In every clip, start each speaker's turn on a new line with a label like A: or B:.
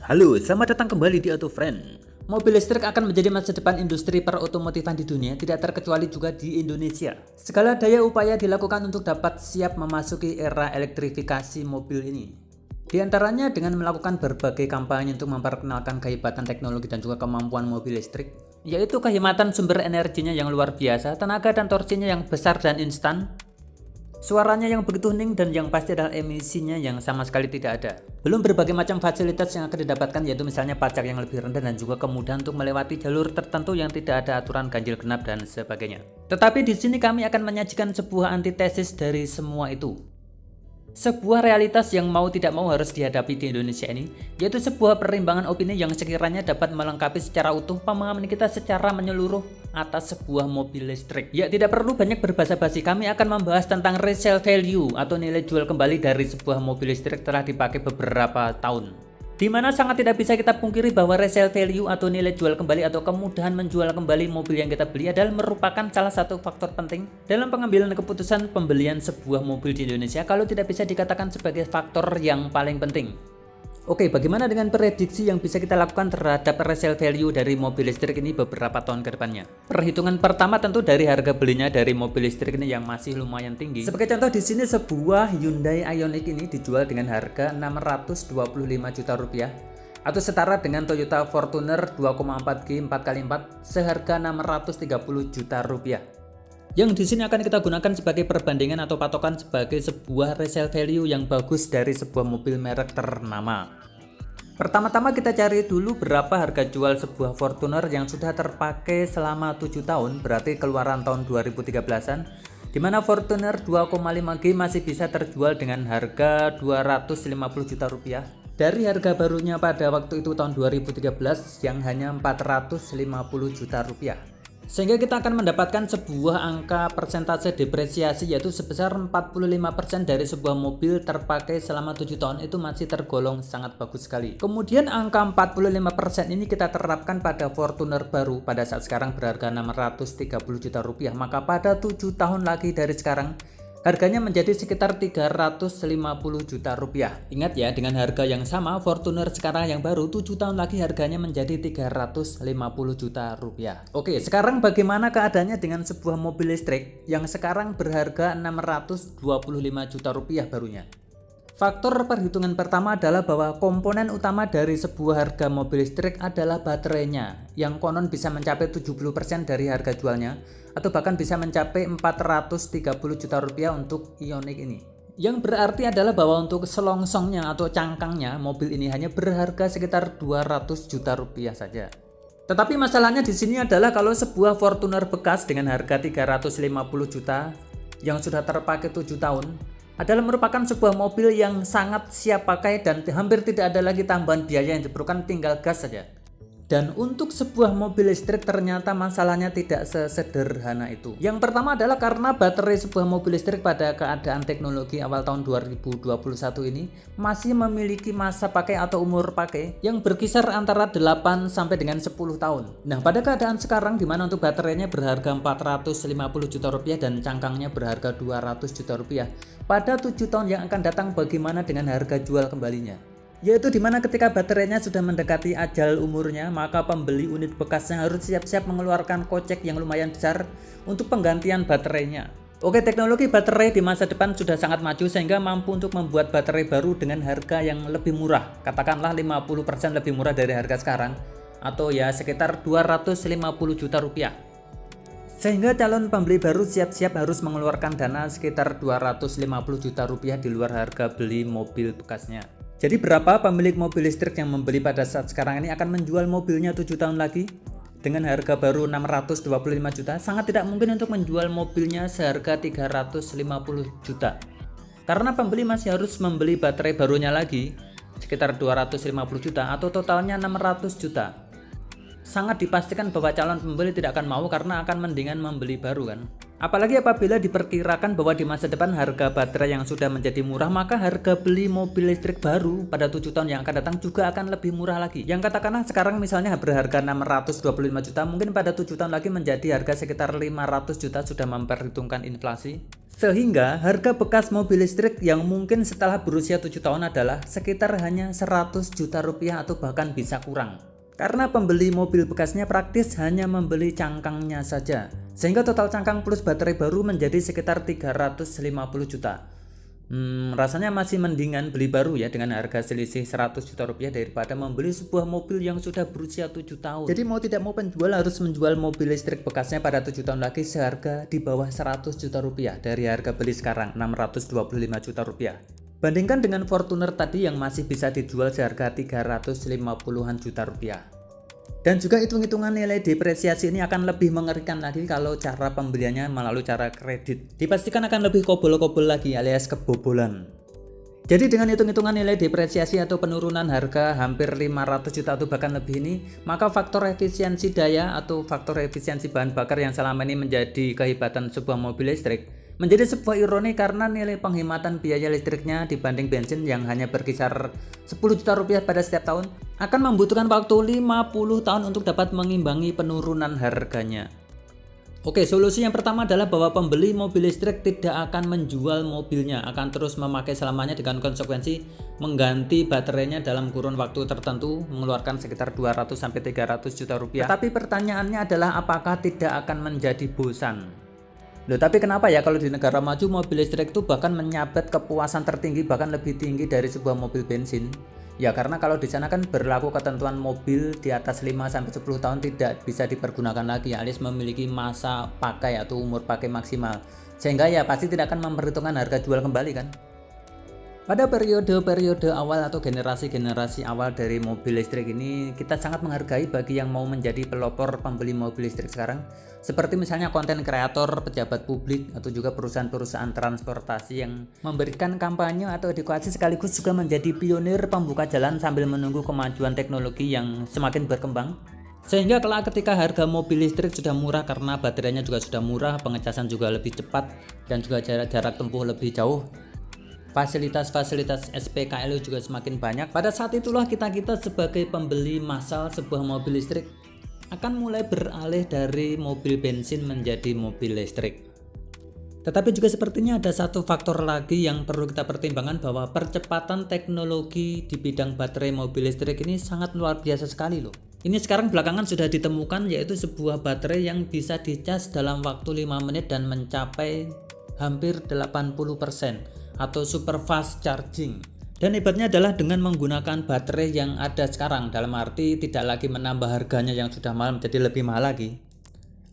A: Halo, selamat datang kembali di Auto Friend. Mobil listrik akan menjadi masa depan industri perotomotifan di dunia, tidak terkecuali juga di Indonesia. Segala daya upaya dilakukan untuk dapat siap memasuki era elektrifikasi mobil ini. Di antaranya dengan melakukan berbagai kampanye untuk memperkenalkan kehebatan teknologi dan juga kemampuan mobil listrik, yaitu kehematan sumber energinya yang luar biasa, tenaga dan torsinya yang besar dan instan, suaranya yang begitu hening, dan yang pasti adalah emisinya yang sama sekali tidak ada. Belum berbagai macam fasilitas yang akan didapatkan, yaitu misalnya pajak yang lebih rendah dan juga kemudahan untuk melewati jalur tertentu yang tidak ada aturan ganjil genap dan sebagainya. Tetapi di sini kami akan menyajikan sebuah antitesis dari semua itu. Sebuah realitas yang mau tidak mau harus dihadapi di Indonesia ini, yaitu sebuah perimbangan opini yang sekiranya dapat melengkapi secara utuh pemahaman kita secara menyeluruh atas sebuah mobil listrik. Ya, tidak perlu banyak berbasa-basi, kami akan membahas tentang resale value atau nilai jual kembali dari sebuah mobil listrik telah dipakai beberapa tahun. Di mana sangat tidak bisa kita pungkiri bahwa resale value atau nilai jual kembali atau kemudahan menjual kembali mobil yang kita beli adalah merupakan salah satu faktor penting dalam pengambilan keputusan pembelian sebuah mobil di Indonesia, kalau tidak bisa dikatakan sebagai faktor yang paling penting. Oke, bagaimana dengan prediksi yang bisa kita lakukan terhadap resale value dari mobil listrik ini beberapa tahun ke depannya? Perhitungan pertama tentu dari harga belinya dari mobil listrik ini yang masih lumayan tinggi. Sebagai contoh di sini sebuah Hyundai Ioniq ini dijual dengan harga 625 juta rupiah atau setara dengan Toyota Fortuner 2,4G 4x4 seharga 630 juta rupiah. Yang di sini akan kita gunakan sebagai perbandingan atau patokan sebagai sebuah resale value yang bagus dari sebuah mobil merek ternama. Pertama-tama kita cari dulu berapa harga jual sebuah Fortuner yang sudah terpakai selama 7 tahun, berarti keluaran tahun 2013-an, di mana Fortuner 2,5G masih bisa terjual dengan harga 250 juta rupiah dari harga barunya pada waktu itu tahun 2013 yang hanya 450 juta rupiah. Sehingga kita akan mendapatkan sebuah angka persentase depresiasi yaitu sebesar 45% dari sebuah mobil terpakai selama 7 tahun, itu masih tergolong sangat bagus sekali. Kemudian angka 45% ini kita terapkan pada Fortuner baru pada saat sekarang berharga 630 juta rupiah, maka pada 7 tahun lagi dari sekarang harganya menjadi sekitar 350 juta rupiah. Ingat ya, dengan harga yang sama Fortuner sekarang yang baru 7 tahun lagi harganya menjadi 350 juta rupiah. Oke, sekarang bagaimana keadaannya dengan sebuah mobil listrik yang sekarang berharga 625 juta rupiah barunya? Faktor perhitungan pertama adalah bahwa komponen utama dari sebuah harga mobil listrik adalah baterainya, yang konon bisa mencapai 70% dari harga jualnya, atau bahkan bisa mencapai 430 juta rupiah untuk Ioniq ini. Yang berarti adalah bahwa untuk selongsongnya atau cangkangnya mobil ini hanya berharga sekitar 200 juta rupiah saja. Tetapi masalahnya di sini adalah kalau sebuah Fortuner bekas dengan harga 350 juta yang sudah terpakai 7 tahun adalah merupakan sebuah mobil yang sangat siap pakai dan hampir tidak ada lagi tambahan biaya yang diperlukan, tinggal gas saja. Dan untuk sebuah mobil listrik ternyata masalahnya tidak sesederhana itu. Yang pertama adalah karena baterai sebuah mobil listrik pada keadaan teknologi awal tahun 2021 ini masih memiliki masa pakai atau umur pakai yang berkisar antara 8 sampai dengan 10 tahun. Nah, pada keadaan sekarang di mana untuk baterainya berharga 450 juta rupiah dan cangkangnya berharga 200 juta rupiah, pada 7 tahun yang akan datang bagaimana dengan harga jual kembalinya? Yaitu dimana ketika baterainya sudah mendekati ajal umurnya, maka pembeli unit bekasnya harus siap-siap mengeluarkan kocek yang lumayan besar untuk penggantian baterainya. Oke, teknologi baterai di masa depan sudah sangat maju sehingga mampu untuk membuat baterai baru dengan harga yang lebih murah, katakanlah 50% lebih murah dari harga sekarang, atau ya sekitar 250 juta rupiah. Sehingga calon pembeli baru siap-siap harus mengeluarkan dana sekitar 250 juta rupiah di luar harga beli mobil bekasnya. Jadi berapa pemilik mobil listrik yang membeli pada saat sekarang ini akan menjual mobilnya 7 tahun lagi dengan harga baru 625 juta? Sangat tidak mungkin untuk menjual mobilnya seharga 350 juta. Karena pembeli masih harus membeli baterai barunya lagi sekitar 250 juta atau totalnya 600 juta. Sangat dipastikan bahwa calon pembeli tidak akan mau karena akan mendingan membeli baru kan. Apalagi apabila diperkirakan bahwa di masa depan harga baterai yang sudah menjadi murah, maka harga beli mobil listrik baru pada 7 tahun yang akan datang juga akan lebih murah lagi. Yang katakanlah sekarang misalnya berharga 625 juta, mungkin pada 7 tahun lagi menjadi harga sekitar 500 juta sudah memperhitungkan inflasi. Sehingga harga bekas mobil listrik yang mungkin setelah berusia 7 tahun adalah sekitar hanya 100 juta rupiah atau bahkan bisa kurang. Karena pembeli mobil bekasnya praktis hanya membeli cangkangnya saja. Sehingga total cangkang plus baterai baru menjadi sekitar 350 juta. Rasanya masih mendingan beli baru ya dengan harga selisih 100 juta rupiah daripada membeli sebuah mobil yang sudah berusia 7 tahun. Jadi mau tidak mau penjual harus menjual mobil listrik bekasnya pada 7 tahun lagi seharga di bawah 100 juta rupiah dari harga beli sekarang 625 juta rupiah. Bandingkan dengan Fortuner tadi yang masih bisa dijual seharga 350-an juta rupiah. Dan juga hitung-hitungan nilai depresiasi ini akan lebih mengerikan lagi kalau cara pembeliannya melalui cara kredit. Dipastikan akan lebih kobol-kobol lagi alias kebobolan. Jadi dengan hitung-hitungan nilai depresiasi atau penurunan harga hampir 500 juta atau bahkan lebih ini, maka faktor efisiensi daya atau faktor efisiensi bahan bakar yang selama ini menjadi kehebatan sebuah mobil listrik menjadi sebuah ironi karena nilai penghematan biaya listriknya dibanding bensin yang hanya berkisar 10 juta rupiah pada setiap tahun akan membutuhkan waktu 50 tahun untuk dapat mengimbangi penurunan harganya. Oke, solusi yang pertama adalah bahwa pembeli mobil listrik tidak akan menjual mobilnya, akan terus memakai selamanya dengan konsekuensi mengganti baterainya dalam kurun waktu tertentu mengeluarkan sekitar 200-300 juta rupiah. Tetapi pertanyaannya adalah apakah tidak akan menjadi bosan? Loh, tapi kenapa ya kalau di negara maju mobil listrik itu bahkan menyabet kepuasan tertinggi bahkan lebih tinggi dari sebuah mobil bensin? Ya karena kalau di sana kan berlaku ketentuan mobil di atas 5-10 tahun tidak bisa dipergunakan lagi alias memiliki masa pakai atau umur pakai maksimal. Sehingga ya pasti tidak akan memperhitungkan harga jual kembali kan? Pada periode-periode awal atau generasi-generasi awal dari mobil listrik ini, kita sangat menghargai bagi yang mau menjadi pelopor pembeli mobil listrik sekarang. Seperti misalnya konten kreator, pejabat publik, atau juga perusahaan-perusahaan transportasi yang memberikan kampanye atau edukasi sekaligus juga menjadi pionir pembuka jalan sambil menunggu kemajuan teknologi yang semakin berkembang. Sehingga kelak ketika harga mobil listrik sudah murah karena baterainya juga sudah murah, pengecasan juga lebih cepat, dan juga jarak tempuh lebih jauh, fasilitas-fasilitas SPKLU juga semakin banyak. Pada saat itulah kita sebagai pembeli massal sebuah mobil listrik akan mulai beralih dari mobil bensin menjadi mobil listrik. Tetapi juga sepertinya ada satu faktor lagi yang perlu kita pertimbangkan, bahwa percepatan teknologi di bidang baterai mobil listrik ini sangat luar biasa sekali loh. Ini sekarang belakangan sudah ditemukan, yaitu sebuah baterai yang bisa dicas dalam waktu 5 menit dan mencapai hampir 80% atau super fast charging. Dan hebatnya adalah dengan menggunakan baterai yang ada sekarang, dalam arti tidak lagi menambah harganya yang sudah mahal menjadi lebih mahal lagi.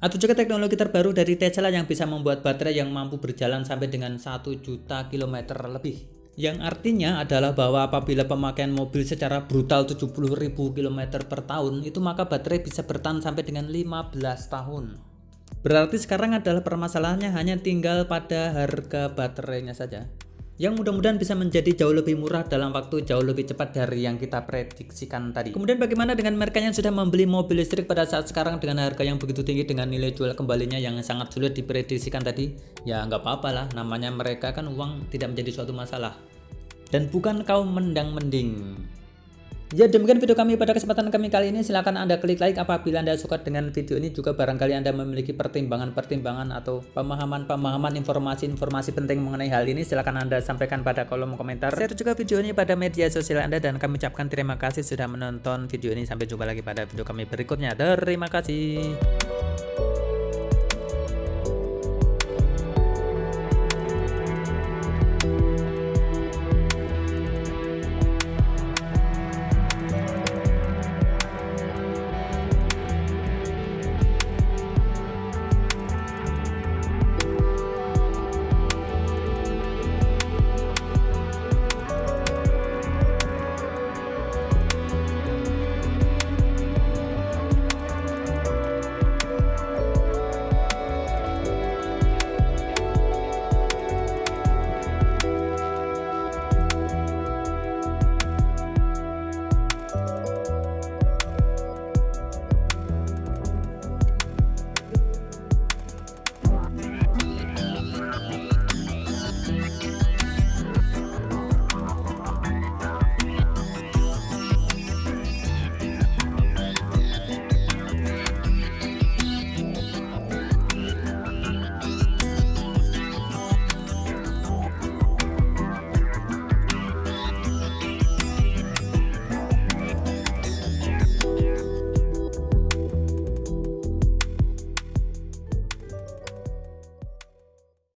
A: Atau juga teknologi terbaru dari Tesla yang bisa membuat baterai yang mampu berjalan sampai dengan 1 juta kilometer lebih. Yang artinya adalah bahwa apabila pemakaian mobil secara brutal 70.000 km per tahun, itu maka baterai bisa bertahan sampai dengan 15 tahun. Berarti sekarang adalah permasalahannya hanya tinggal pada harga baterainya saja, yang mudah-mudahan bisa menjadi jauh lebih murah dalam waktu jauh lebih cepat dari yang kita prediksikan tadi. Kemudian bagaimana dengan mereka yang sudah membeli mobil listrik pada saat sekarang dengan harga yang begitu tinggi dengan nilai jual kembalinya yang sangat sulit diprediksikan tadi? Ya nggak apa-apa lah, namanya mereka kan uang tidak menjadi suatu masalah. Dan bukan kaum mendang-mending. Ya demikian video kami pada kesempatan kami kali ini. Silahkan Anda klik like apabila Anda suka dengan video ini. Juga barangkali Anda memiliki pertimbangan-pertimbangan atau pemahaman-pemahaman informasi-informasi penting mengenai hal ini, silahkan Anda sampaikan pada kolom komentar. Share juga video ini pada media sosial Anda, dan kami ucapkan terima kasih sudah menonton video ini. Sampai jumpa lagi pada video kami berikutnya. Terima kasih.